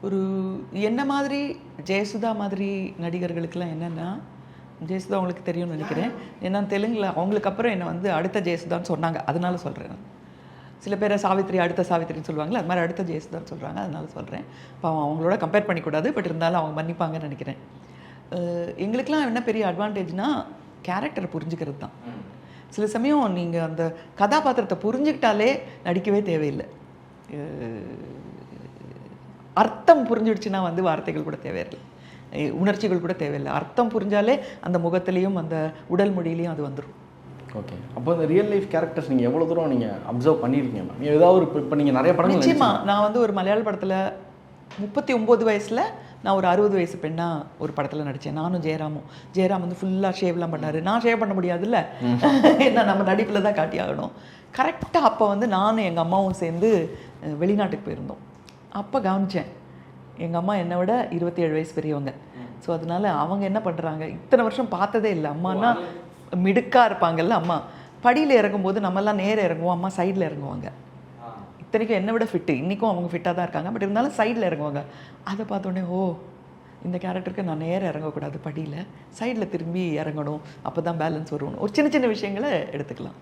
ஒரு என்ன மாதிரி ஜெயசுதா மாதிரி நடிகர்களுக்கெல்லாம் என்னென்னா, ஜெயசுதா அவங்களுக்கு தெரியும்னு நினைக்கிறேன். ஏன்னா தெலுங்கில் அவங்களுக்கு அப்புறம் என்னை வந்து அடுத்த ஜெயசுதான்னு சொன்னாங்க. அதனால சொல்கிறேன் நான். சில பேரை சாவித்திரி அடுத்த சாவித்திரின்னு சொல்லுவாங்களே, அது மாதிரி அடுத்த ஜெயசுதான்னு சொல்கிறாங்க. அதனால சொல்கிறேன். இப்போ அவங்களோட கம்பேர் பண்ணிக்கூடாது. பட் இருந்தாலும் அவங்க மன்னிப்பாங்கன்னு நினைக்கிறேன். எங்களுக்கெலாம் என்ன பெரிய அட்வான்டேஜ்னால் கேரக்டரை புரிஞ்சுக்கிறது தான். சில சமயம் நீங்கள் அந்த கதாபாத்திரத்தை புரிஞ்சுக்கிட்டாலே நடிக்கவே தேவையில்லை. அர்த்தம் புரிஞ்சிடுச்சுன்னா வந்து வார்த்தைகள் கூட தேவையில்லை, உணர்ச்சிகள் கூட தேவையில்லை. அர்த்தம் புரிஞ்சாலே அந்த முகத்துலேயும் அந்த உடல் மொழியிலையும் அது வந்துடும். ஓகே. அப்போ இந்த ரியல் லைஃப் கேரக்டர்ஸ் நீங்கள் எவ்வளோ தூரம் நீங்கள் அப்சர்வ் பண்ணியிருக்கீங்க மேம்? ஏதாவது ஒரு இப்போ நீங்கள் நிறைய படங்கள் நிச்சயமாக. நான் வந்து ஒரு மலையாள படத்தில் 39 வயசில் நான் ஒரு 60 வயசு பெண்ணாக ஒரு படத்தில் நடித்தேன். நானும் ஜெயராமும். ஜெயராம் வந்து ஃபுல்லாக ஷேவ்லாம் பண்ணார். நான் ஷேவ் பண்ண முடியாதுல்ல, ஏன்னா நம்ம நடிப்பில் தான் காட்டி ஆகணும். கரெக்டாக அப்போ வந்து நானும் எங்கள் அம்மாவும் சேர்ந்து வெளிநாட்டுக்கு போயிருந்தோம். அப்போ கவனித்தேன், எங்கள் அம்மா என்னை விட 27 வயசு பெரியவங்க. ஸோ அதனால் அவங்க என்ன பண்ணுறாங்க, இத்தனை வருஷம் பார்த்ததே இல்லை. அம்மானா மிடுக்காக இருப்பாங்கல்ல, அம்மா படியில் இறங்கும்போது நம்மெல்லாம் நேரம் இறங்குவோம், அம்மா சைடில் இறங்குவாங்க. இத்தனைக்கும் என்னை விட ஃபிட்டு, இன்றைக்கும் அவங்க ஃபிட்டாக தான் இருக்காங்க. பட் இருந்தாலும் சைடில் இறங்குவாங்க. அதை பார்த்தோன்னே, ஓ இந்த கேரக்டருக்கு நான் நேரம் இறங்கக்கூடாது, படியில் சைடில் திரும்பி இறங்கணும், அப்போ தான் பேலன்ஸ் வரும். ஒரு சின்ன சின்ன விஷயங்களை எடுத்துக்கலாம்.